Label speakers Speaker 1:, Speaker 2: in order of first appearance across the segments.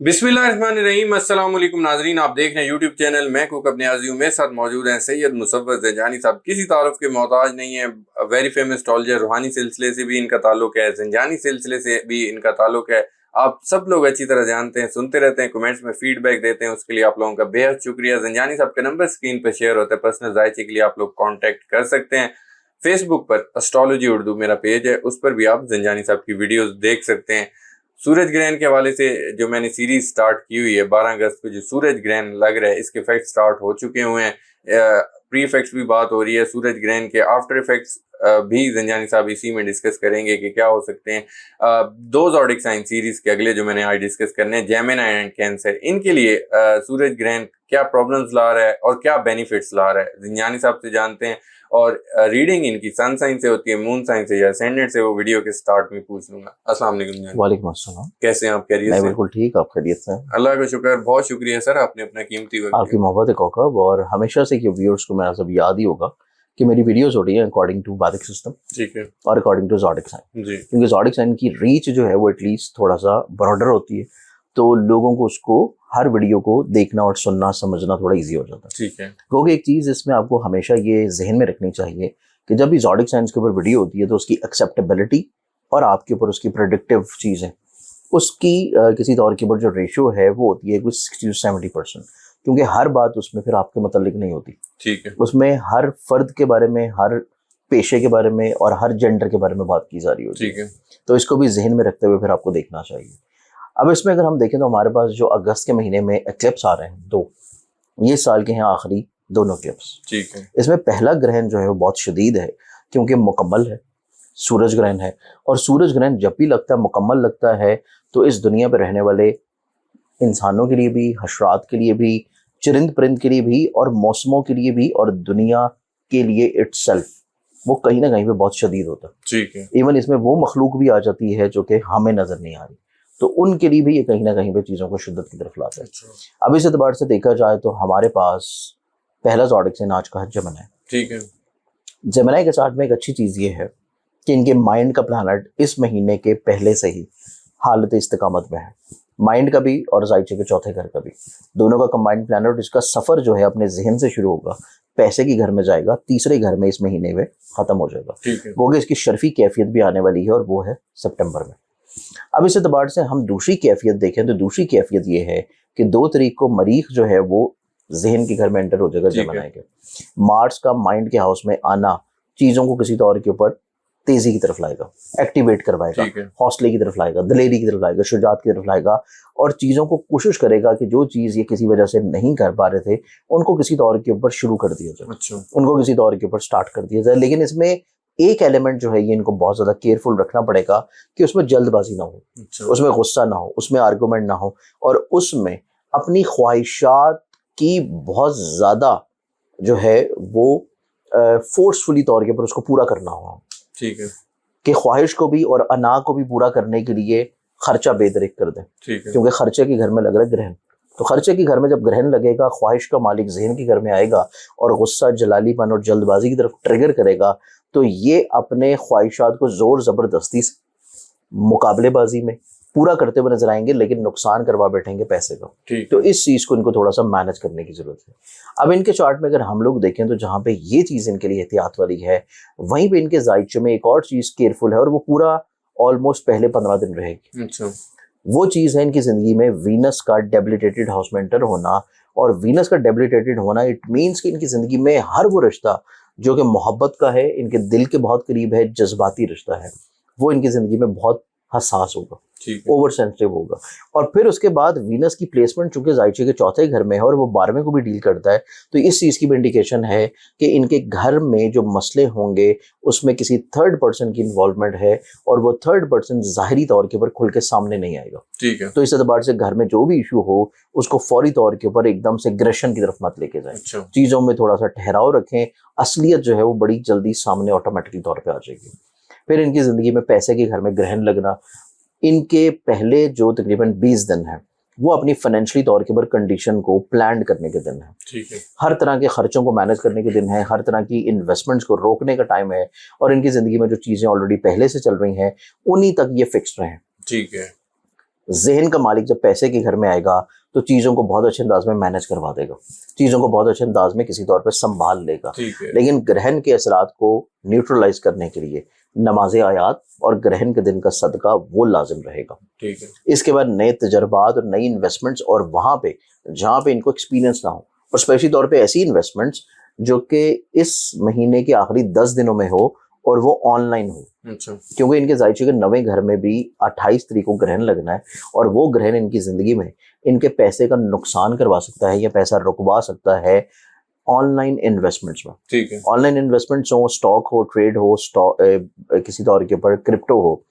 Speaker 1: बिस्मिल्लाहिर्रहमानिर्रहीम। अस्सलाम वालेकुम नाजरीन, आप देख रहे हैं यूट्यूब चैनल मैं कुक अपने आज़ियों में साथ मौजूद हैं सैयद मुसव्वर ज़ंजानी साहब। किसी तारुफ के मोहताज नहीं है। वेरी फेमस एस्ट्रोलॉजर, रूहानी सिलसिले से भी इनका ताल्लुक है, ज़ंजानी सिलसिले से भी इनका ताल्लुक है। आप सब लोग अच्छी तरह जानते हैं, सुनते रहते हैं, कमेंट्स में फीडबैक देते हैं, उसके लिए आप लोगों का बेहद शुक्रिया। ज़ंजानी साहब का नंबर स्क्रीन पर शेयर होता है, पर्सनल जायचे के लिए आप लोग कॉन्टैक्ट कर सकते हैं। फेसबुक पर एस्ट्रोलॉजी उर्दू मेरा पेज है, उस पर भी आप ज़ंजानी साहब की वीडियोज़ देख सकते हैं। सूरज ग्रहण के हवाले से जो मैंने सीरीज स्टार्ट की हुई है, 12 अगस्त को जो सूरज ग्रहण लग रहा है, इसके इफेक्ट स्टार्ट हो चुके हुए हैं। प्री इफेक्ट्स भी बात हो रही है, सूरज ग्रहण के आफ्टर इफेक्ट्स भी ज़ंजानी साहब इसी में डिस्कस करेंगे कि क्या हो सकते हैं। दो ज़ोडिक साइन सीरीज के अगले जो मैंने आज डिस्कस करने हैं, जेमिनी एंड कैंसर, इनके लिए सूरज ग्रहण क्या प्रॉब्लम्स ला रहा है और क्या बेनिफिट्स ला रहा है, ज़ंजानी साहब से जानते हैं। और रीडिंग इनकी सन साइन से होती है, मून साइन से या असेंडेंट से, वो वीडियो के स्टार्ट में पूछ लूंगा। अस्सलाम वालेकुम जान।
Speaker 2: वालेकुम अस्सलाम।
Speaker 1: कैसे हैं आप? खैरियत
Speaker 2: मैं
Speaker 1: से?
Speaker 2: बिल्कुल ठीक, आप खैरियत से हैं?
Speaker 1: अल्लाह का शुक्र, बहुत शुक्रिया सर, आपने अपना कीमती वक्त
Speaker 2: आपकी
Speaker 1: दिया।
Speaker 2: मोहब्बत है कौकब, और हमेशा से कि व्यूअर्स को मेरा सब याद ही होगा कि मेरी वीडियोस हो रही हैं अकॉर्डिंग टू वैदिक सिस्टम
Speaker 1: ठीक है
Speaker 2: और अकॉर्डिंग टू ज़ोडिक साइन।
Speaker 1: जी।
Speaker 2: क्योंकि ज़ोडिक साइन की रीच जो है वो एटलीस्ट थोड़ा सा ब्रॉडर होती है, तो लोगों को उसको हर वीडियो को देखना और सुनना समझना थोड़ा ईजी हो जाता है।
Speaker 1: ठीक है।
Speaker 2: क्योंकि एक चीज़ इसमें आपको हमेशा ये जहन में रखनी चाहिए कि जब भी ज़ोडिक साइंस के ऊपर वीडियो होती है तो उसकी एक्सेप्टेबिलिटी और आपके ऊपर उसकी प्रेडिक्टिव चीज़ें, उसकी किसी तौर के ऊपर जो रेशियो है वो होती है कुछ 60 से 70%। क्योंकि हर बात उसमें फिर आपके मतलब नहीं होती।
Speaker 1: ठीक है।
Speaker 2: उसमें हर फर्द के बारे में, हर पेशे के बारे में और हर जेंडर के बारे में बात की जा रही होती
Speaker 1: ठीक
Speaker 2: है।
Speaker 1: है।
Speaker 2: तो इसको भी जहन में रखते हुए फिर आपको देखना चाहिए। अब इसमें अगर हम देखें तो हमारे पास जो अगस्त के महीने में एक्लिप्स आ रहे हैं दो, ये साल के हैं आखिरी दोनों एक्लिप्स।
Speaker 1: ठीक है।
Speaker 2: इसमें पहला ग्रहण जो है वो बहुत शदीद है क्योंकि मुकम्मल है, सूरज ग्रहण है। और सूरज ग्रहण जब भी लगता है, मुकम्मल लगता है, तो इस दुनिया पर रहने वाले इंसानों के लिए भी, हशरात के लिए भी, चरिंद परिंद के लिए भी और मौसमों के लिए भी और दुनिया के लिए इटसेल्फ, वो कहीं ना कहीं पे बहुत शदीद होता है।
Speaker 1: ठीक है।
Speaker 2: इवन इसमें वो मखलूक भी आ जाती है जो कि हमें नजर नहीं आ रही, तो उनके लिए भी ये कहीं ना कहीं पे चीज़ों को शिद्दत की तरफ लाता है। अब इस एतबार से देखा जाए तो हमारे पास पहला ज़ोडिक साइन आज का है जेमिनी।
Speaker 1: ठीक है।
Speaker 2: जेमिनी के साथ में एक अच्छी चीज़ ये है कि इनके माइंड का प्लानट इस महीने के पहले से ही हालत इस्तिकामत में है, माइंड का भी और जायचे के चौथे घर का भी, दोनों का कंबाइंड प्लानट। इसका सफ़र जो है अपने जहन से शुरू होगा, पैसे की घर में जाएगा, तीसरे घर में इस महीने में ख़त्म हो जाएगा।
Speaker 1: ठीक है।
Speaker 2: वो कि इसकी शर्फी कैफियत भी आने वाली है और वो है सितंबर में। अब इस एतबार से हम दूसरी कैफियत देखें तो दूसरी कैफियत ये है कि 2 तारीख को मरीख जो है वो जहन के घर में एंटर हो जाएगा जेमिनी के। मार्स का माइंड के हाउस में आना चीज़ों को किसी तौर के ऊपर तेजी की तरफ लाएगा, एक्टिवेट करवाएगा, हौसले की तरफ लाएगा, दिलेरी की तरफ लाएगा, शुजात की तरफ लाएगा, और चीज़ों को कोशिश करेगा कि जो चीज़ ये किसी वजह से नहीं कर पा रहे थे उनको किसी तौर के ऊपर शुरू कर दिया जाए।
Speaker 1: अच्छा।
Speaker 2: उनको किसी तौर के ऊपर स्टार्ट कर दिया जाए। लेकिन इसमें एक एलिमेंट जो है ये इनको बहुत ज़्यादा केयरफुल रखना पड़ेगा कि उसमें जल्दबाजी ना हो।
Speaker 1: अच्छा।
Speaker 2: उसमें गुस्सा ना हो, उसमें आर्गूमेंट ना हो, और उसमें अपनी ख्वाहिशात की बहुत ज़्यादा जो है वो फोर्सफुली तौर के ऊपर उसको पूरा करना हो।
Speaker 1: ठीक है।
Speaker 2: कि ख्वाहिश को भी और अना को भी पूरा करने के लिए खर्चा बेदरिक कर दें।
Speaker 1: ठीक है।
Speaker 2: क्योंकि खर्चे के घर में लग रहा है ग्रहण, तो खर्चे के घर में जब ग्रहण लगेगा, ख्वाहिश का मालिक जहन के घर में आएगा और गुस्सा, जलालीपन और जल्दबाजी की तरफ ट्रिगर करेगा, तो ये अपने ख्वाहिशात को जोर ज़बरदस्ती से मुकाबलेबाजी में पूरा करते हुए नजर आएंगे, लेकिन नुकसान करवा बैठेंगे पैसे का। तो इस चीज़ को इनको थोड़ा सा मैनेज करने की ज़रूरत है। अब इनके चार्ट में अगर हम लोग देखें तो जहाँ पे ये चीज़ इनके लिए एहतियात वाली है, वहीं पे इनके जायचे में एक और चीज़ केयरफुल है, और वो पूरा ऑलमोस्ट पहले 15 दिन रहेगी।
Speaker 1: अच्छा।
Speaker 2: वो चीज़ है इनकी ज़िंदगी में वीनस का डेबिलिटेटेड हाउस में एंटर होना। और वीनस का डेबिलिटेटेड होना इट मीन्स कि इनकी ज़िंदगी में हर वो रिश्ता जो कि मोहब्बत का है, इनके दिल के बहुत करीब है, जज्बाती रिश्ता है, वो इनकी ज़िंदगी में बहुत हसास होगा, ओवर सेंसिटिव होगा। और फिर उसके बाद वीनस की प्लेसमेंट चूंकि जायचे के चौथे घर में है और वो 12वें को भी डील करता है, तो इस चीज़ की भी इंडिकेशन है कि इनके घर में जो मसले होंगे उसमें किसी थर्ड पर्सन की इन्वॉल्वमेंट है, और वो थर्ड पर्सन ज़ाहिरी तौर के ऊपर खुल के सामने नहीं आएगा।
Speaker 1: ठीक है।
Speaker 2: तो इस एतबार से घर में जो भी इशू हो उसको फौरी तौर के ऊपर एकदम से एग्रेशन की तरफ मत लेके जाए।
Speaker 1: अच्छा।
Speaker 2: चीज़ों में थोड़ा सा ठहराव रखें, असलियत जो है वो बड़ी जल्दी सामने ऑटोमेटिकली तौर पर आ जाएगी। फिर इनकी ज़िंदगी में पैसे के घर में ग्रहण लगना, इनके पहले जो तकरीबन 20 दिन है वो अपनी फाइनेंशियली तौर के ऊपर कंडीशन को प्लान करने के दिन है।
Speaker 1: ठीक है।
Speaker 2: हर तरह के खर्चों को मैनेज करने के दिन है, हर तरह की इन्वेस्टमेंट्स को रोकने का टाइम है, और इनकी ज़िंदगी में जो चीज़ें ऑलरेडी पहले से चल रही हैं उन्हीं तक ये फिक्स रहें।
Speaker 1: ठीक है।
Speaker 2: जहन का मालिक जब पैसे के घर में आएगा तो चीज़ों को बहुत अच्छे अंदाज में मैनेज करवा देगा, चीज़ों को बहुत अच्छे अंदाज में किसी तौर पे संभाल लेगा। लेकिन ग्रहण के असरात को न्यूट्रलाइज करने के लिए नमाज आयात और ग्रहण के दिन का सदका वो लाजिम रहेगा।
Speaker 1: ठीक है।
Speaker 2: इसके बाद नए तजर्बात और नई इन्वेस्टमेंट्स, और वहाँ पे जहाँ पे इनको एक्सपीरियंस ना हो, और स्पेशली तौर पे ऐसी इन्वेस्टमेंट्स जो कि इस महीने के आखिरी 10 दिनों में हो और वो ऑनलाइन हो।
Speaker 1: अच्छा।
Speaker 2: क्योंकि इनके जायचे के नवे घर में भी 28 तारीख को ग्रहण लगना है, और वो ग्रहण इनकी जिंदगी में इनके पैसे का नुकसान करवा सकता है या पैसा रुकवा सकता है ऑनलाइन इन्वेस्टमेंट्स में।
Speaker 1: ठीक है।
Speaker 2: ऑनलाइन इन्वेस्टमेंट्स हो, स्टॉक हो, ट्रेड हो, किसी तौर के ऊपर क्रिप्टो हो,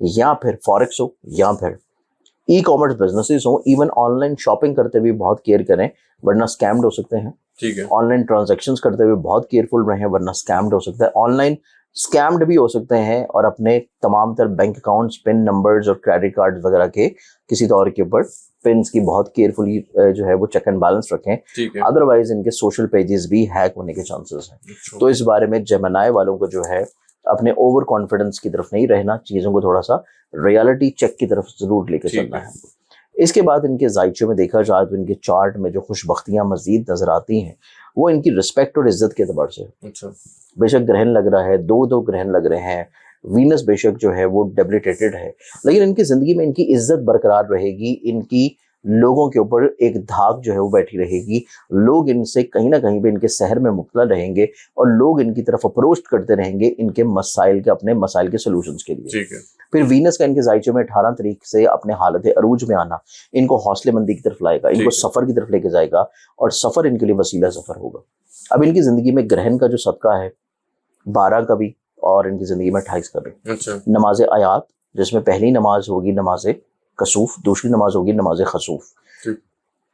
Speaker 2: या फिर फॉरेक्स हो, या फिर ई कॉमर्स बिजनेसेस हो। इवन ऑनलाइन शॉपिंग करते हुए बहुत केयर करें वरना स्कैम्ड हो सकते हैं।
Speaker 1: ठीक है।
Speaker 2: ऑनलाइन ट्रांजैक्शंस करते हुए बहुत केयरफुल रहें वरना स्कैम्ड हो सकता है। ऑनलाइन स्कैम्ड भी हो सकते हैं, और अपने तमाम तर बैंक अकाउंट्स, पिन नंबर्स और क्रेडिट कार्ड वगैरह के किसी तौर के ऊपर पिन्स की बहुत केयरफुली जो है वो चेक एंड बैलेंस रखें।
Speaker 1: ठीक है।
Speaker 2: अदरवाइज इनके सोशल पेजेस भी हैक होने के चांसेस हैं।
Speaker 1: अच्छा।
Speaker 2: तो इस बारे में जेमिनी वालों को जो है अपने ओवर कॉन्फिडेंस की तरफ नहीं रहना, चीज़ों को थोड़ा सा रियलिटी चेक की तरफ जरूर लेके चलना है। इसके बाद इनके जायचे में देखा जाए तो इनके चार्ट में जो खुशबख्तियां मजीद नजर आती हैं वो इनकी रिस्पेक्ट और इज्जत के एतबार से।
Speaker 1: अच्छा।
Speaker 2: बेशक ग्रहण लग रहा है, दो ग्रहण लग रहे हैं, वीनस बेशक जो है वो डेबिलिटेटेड है, लेकिन इनकी जिंदगी में इनकी इज्जत बरकरार रहेगी। इनकी लोगों के ऊपर एक धाक जो है वो बैठी रहेगी। लोग इनसे कहीं ना कहीं पे इनके शहर में मुख्तला रहेंगे, और लोग इनकी तरफ अप्रोच करते रहेंगे इनके मसाइल के, अपने मसाइल के सोल्यूशंस के लिए।
Speaker 1: ठीक है।
Speaker 2: फिर वीनस का इनके जायचे में 18 तारीख से अपने हालत अरूज में आना इनको हौसलेमंदी की तरफ लाएगा, इनको सफर की तरफ लेके जाएगा, और सफर इनके लिए वसीला सफर होगा। अब इनकी जिंदगी में ग्रहण का जो सदका है 12 का भी, और इनकी जिंदगी में 28 का भी।
Speaker 1: अच्छा।
Speaker 2: नमाज आयात, जिसमें पहली नमाज होगी नमाज कसूफ, दूसरी नमाज होगी नमाज खसूफ।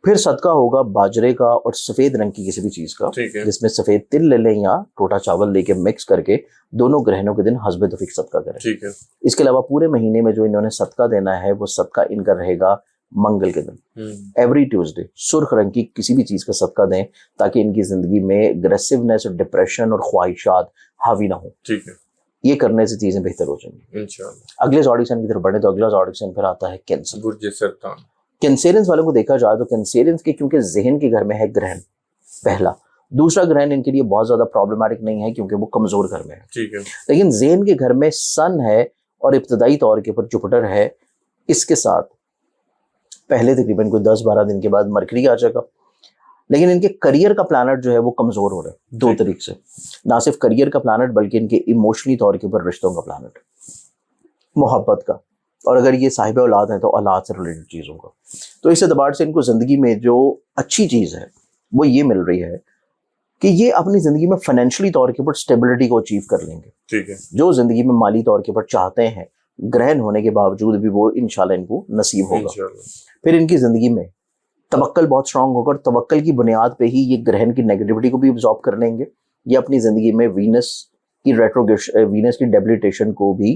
Speaker 2: फिर सदका होगा बाजरे का और सफेद रंग की किसी भी चीज का, जिसमें सफेद तिल ले लें या टोटा चावल लेके मिक्स करके दोनों ग्रहणों के दिन हस्बे तौफीक सदका करें।
Speaker 1: ठीक है।
Speaker 2: इसके अलावा पूरे महीने में जो इन्होंने सदका देना है वो सदका इनका रहेगा मंगल के दिन। एवरी ट्यूसडे सुर्ख रंग की किसी भी चीज का सदका दें, ताकि इनकी जिंदगी में एग्रेसिवनेस और डिप्रेशन और ख्वाहिशात हावी ना हो।
Speaker 1: ठीक है।
Speaker 2: ये करने से चीजें बेहतर हो जाएंगी इंशाअल्लाह। अगले ज़ोडिक साइन की तरफ बढ़े तो अगला ज़ोडिक साइन फिर आता है कैंसर,
Speaker 1: बुर्ज सरतान।
Speaker 2: कैंसेरियंस वालों को देखा जाए तो कैंसेरियंस के क्योंकि जहन के घर में है ग्रहण पहला, दूसरा ग्रहण इनके लिए बहुत ज्यादा प्रॉब्लमैटिक नहीं है क्योंकि वो कमजोर घर में है।
Speaker 1: ठीक है।
Speaker 2: लेकिन जहन के घर में सन है और इब्तदाई तौर के ऊपर जुपिटर है, इसके साथ पहले तकरीबन कोई 10-12 दिन के बाद मरकरी आ जाएगा। लेकिन इनके करियर का प्लानट जो है वो कमजोर हो रहा है 2 तरीके से, ना सिर्फ करियर का प्लानट बल्कि इनके इमोशनली तौर के ऊपर रिश्तों का प्लानट, मोहब्बत का, और अगर ये साहिब औलाद है तो औलाद से रिलेटेड चीज़ों का। तो इस एतबार से इनको ज़िंदगी में जो अच्छी चीज़ है वो ये मिल रही है कि ये अपनी ज़िंदगी में फाइनेंशियली तौर के ऊपर स्टेबिलिटी को अचीव कर लेंगे।
Speaker 1: ठीक है। जो
Speaker 2: ज़िंदगी में माली तौर के ऊपर चाहते हैं, ग्रहण होने के बावजूद भी वो इंशाल्लाह इनको नसीब होगा। फिर इनकी ज़िंदगी में तवक्कल बहुत स्ट्रांग होगा, और तवक्कल की बुनियाद पे ही ये ग्रहण की नेगेटिविटी को भी अब्जॉर्ब कर लेंगे। ये अपनी ज़िंदगी में वीनस की डेबिलिटेशन को भी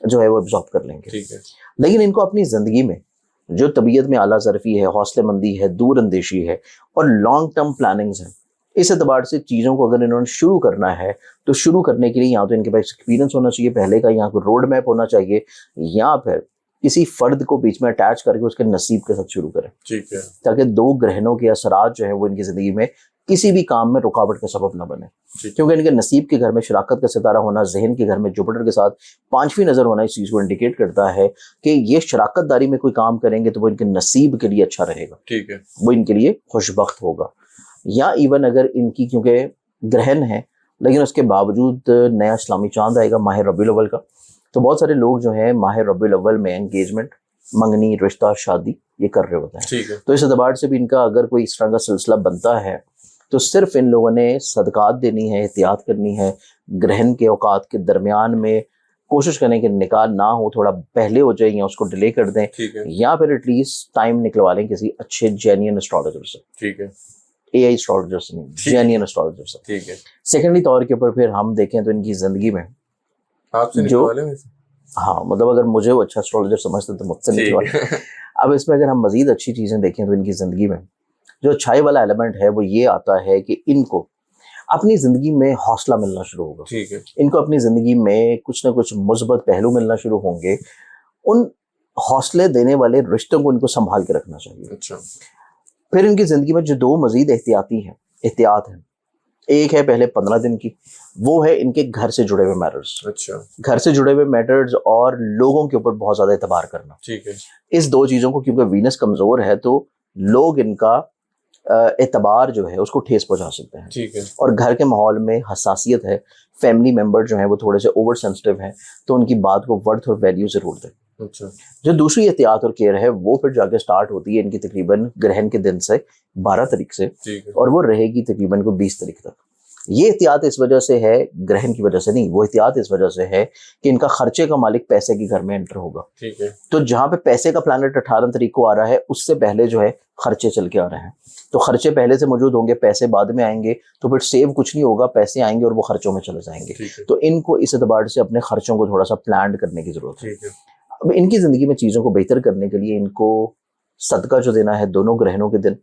Speaker 2: जो है वो अब्जॉर्ब कर लेंगे।
Speaker 1: ठीक है।
Speaker 2: लेकिन इनको अपनी ज़िंदगी में जो तबीयत में आला ज़रफ़ी है, हौसलेमंदी है, दूर अंदेशी है और लॉन्ग टर्म प्लानिंग्स हैं, इस एतबार से चीज़ों को अगर इन्होंने शुरू करना है तो शुरू करने के लिए या तो इनके पास एक्सपीरियंस होना चाहिए पहले का, या कोई रोड मैप होना चाहिए, या फिर किसी फर्द को बीच में अटैच करके उसके नसीब के साथ शुरू करें।
Speaker 1: ठीक है।
Speaker 2: ताकि 2 ग्रहणों के असरात जो है वो इनकी ज़िंदगी में किसी भी काम में रुकावट का सबब न बने। क्योंकि इनके नसीब के घर में शराकत का सितारा होना, जहन के घर में जुपिटर के साथ 5वीं नज़र होना, इस चीज़ को इंडिकेट करता है कि ये शराकत दारी में कोई काम करेंगे तो वो इनके नसीब के लिए अच्छा रहेगा।
Speaker 1: ठीक है।
Speaker 2: वो इनके लिए खुशबख्त होगा। या इवन अगर इनकी क्योंकि ग्रहण है लेकिन उसके बावजूद नया इस्लामी चांद आएगा माह रबीउल अव्वल का, तो बहुत सारे लोग जो हैं माह रबीउल अव्वल में एंगेजमेंट, मंगनी, रिश्ता, शादी ये कर रहे होते हैं।
Speaker 1: ठीक है।
Speaker 2: तो इस एतबार से भी इनका अगर कोई इस तरह का सिलसिला बनता है तो सिर्फ इन लोगों ने सदकात देनी है, एहतियात करनी है। ग्रहण के औकात के दरमियान में कोशिश करें कि निकाह ना हो, थोड़ा पहले हो जाए या उसको डिले कर दें, या फिर एटलीस्ट टाइम निकलवा लें किसी अच्छे जेन्युइन एस्ट्रोलॉजर से। ठीक है। AI एस्ट्रोलॉजर से नहीं, जेन्युइन एस्ट्रोलॉजर से। ठीक है। सेकेंडली तौर के ऊपर फिर हम देखें तो इनकी जिंदगी में
Speaker 1: आपसे निकलवा लें वैसे?
Speaker 2: हाँ, मतलब अगर मुझे वो अच्छा एस्ट्रोलॉजर समझते तो मुझसे निकलवा। अब इसमें अगर हम मजीद अच्छी चीजें देखें तो इनकी जिंदगी में जो अच्छाई वाला एलिमेंट है वो ये आता है कि इनको अपनी जिंदगी में हौसला मिलना शुरू होगा। ठीक है। इनको अपनी जिंदगी में कुछ ना कुछ मुस्बत पहलू मिलना शुरू होंगे। उन हौसले देने वाले रिश्तों को इनको संभाल के रखना चाहिए।
Speaker 1: अच्छा।
Speaker 2: फिर इनकी जिंदगी में जो 2 मजीद एहतियात हैं, एक है पहले 15 दिन की, वो है इनके घर से जुड़े हुए मैटर्स।
Speaker 1: अच्छा।
Speaker 2: घर से जुड़े हुए मैटर्स और लोगों के ऊपर बहुत ज्यादा एतबार करना।
Speaker 1: ठीक है।
Speaker 2: इस 2 चीजों को, क्योंकि वीनस कमजोर है तो लोग इनका एतबार जो है उसको ठेस पहुंचा सकते हैं।
Speaker 1: ठीक है।
Speaker 2: और घर के माहौल में हसासियत है, फैमिली मेंबर जो है वो थोड़े से ओवर सेंसिटिव हैं, तो उनकी बात को वर्थ और वैल्यू जरूर दें।
Speaker 1: अच्छा।
Speaker 2: जो दूसरी एहतियात और केयर है वो फिर जाके स्टार्ट होती है इनकी तकरीबन ग्रहण के दिन से 12 तारीख से,
Speaker 1: ठीक है।
Speaker 2: और वो रहेगी तकरीबन को 20 तारीख तक। ये एहतियात इस वजह से है, ग्रहण की वजह से नहीं, वो एहतियात इस वजह से है कि इनका खर्चे का मालिक पैसे के घर में एंटर होगा।
Speaker 1: ठीक है।
Speaker 2: तो जहां पे पैसे का प्लैनेट 18 तारीख को आ रहा है, उससे पहले जो है खर्चे चल के आ रहे हैं। तो खर्चे पहले से मौजूद होंगे, पैसे बाद में आएंगे, तो फिर सेव कुछ नहीं होगा, पैसे आएंगे और वो खर्चों में चले जाएंगे। तो इनको इस एतबार से अपने खर्चों को थोड़ा सा प्लान करने की जरूरत है।
Speaker 1: ठीक है।
Speaker 2: अब इनकी जिंदगी में चीजों को बेहतर करने के लिए इनको सदका जो देना है दोनों ग्रहणों के दिन,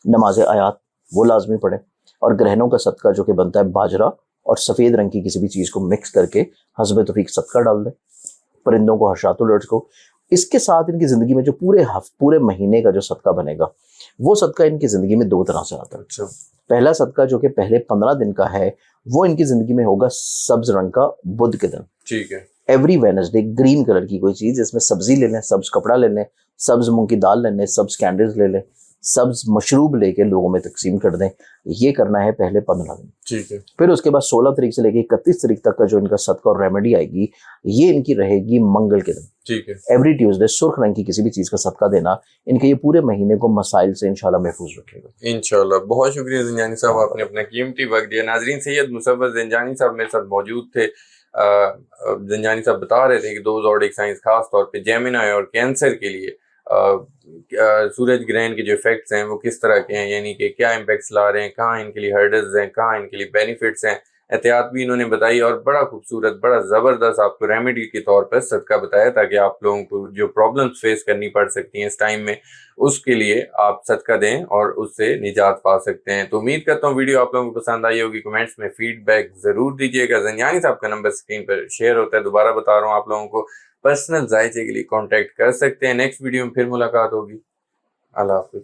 Speaker 2: नमाज आयात वो लाजमी पढ़े, और ग्रहणों का सदका जो कि बनता है बाजरा और सफेद रंग की किसी भी चीज को मिक्स करके हस्ब तौफीक सदका डाल दें परिंदों को, हर्षातुल अर्ज को। इसके साथ इनकी जिंदगी में जो पूरे महीने का जो सदका बनेगा, वो सदका इनकी जिंदगी में 2 तरह से आता है।
Speaker 1: अच्छा।
Speaker 2: पहला सदका जो कि पहले 15 दिन का है, वो इनकी जिंदगी में होगा सब्ज रंग का बुध के दिन।
Speaker 1: ठीक है।
Speaker 2: एवरी वेडनेसडे ग्रीन कलर की कोई चीज, इसमें सब्जी ले लें, सब्ज कपड़ा ले लें, सब्ज मूंग की दाल ले लें, सब्ज कैंडल्स ले लें, सब्ज मशरूब लेके लोगों में तकसीम कर दें। ये करना है पहले 15 दिन।
Speaker 1: ठीक है।
Speaker 2: फिर उसके बाद 16 तारीख से लेके 31 तारीख तक का जो इनका सदका और रेमेडी आएगी, ये इनकी रहेगी मंगल के दिन।
Speaker 1: ठीक है।
Speaker 2: एवरी ट्यूसडे सुर्ख रंग की किसी भी चीज का सदका देना इनके ये पूरे महीने को मसाइल से इंशाल्लाह महफूज रखेगा।
Speaker 1: इंशाल्लाह। बहुत शुक्रिया ज़ंजानी साहब, आपने अपना कीमती वक्त दिया। नाजरीन, सैयद मुसव्वर ज़ंजानी साहब मेरे साथ मौजूद थे। ज़ंजानी साहब बता रहे थे कि 2 ज़ोडिक साइंस खास तौर पे जेमिनी और कैंसर के लिए सूरज ग्रहण के जो इफेक्ट्स हैं वो किस तरह के हैं, यानी कि क्या इम्पैक्ट्स ला रहे हैं, कहाँ इनके लिए हर्डल्स हैं, कहाँ इनके लिए बेनिफिट्स हैं, एहतियात भी इन्होंने बताई, और बड़ा खूबसूरत, बड़ा ज़बरदस्त आपको रेमेडी के तौर पर सदका बताया, ताकि आप लोगों को जो प्रॉब्लम्स फेस करनी पड़ सकती हैं इस टाइम में, उसके लिए आप सदका दें और उससे निजात पा सकते हैं। तो उम्मीद करता हूँ वीडियो आप लोगों को पसंद आई होगी। कमेंट्स में फीडबैक ज़रूर दीजिएगा। ज़ंजानी साहब का नंबर स्क्रीन पर शेयर होता है, दोबारा बता रहा हूँ आप लोगों को, पर्सनल जायचे के लिए कॉन्टैक्ट कर सकते हैं। नेक्स्ट वीडियो में फिर मुलाकात होगी। अल्लाह हाफिज़।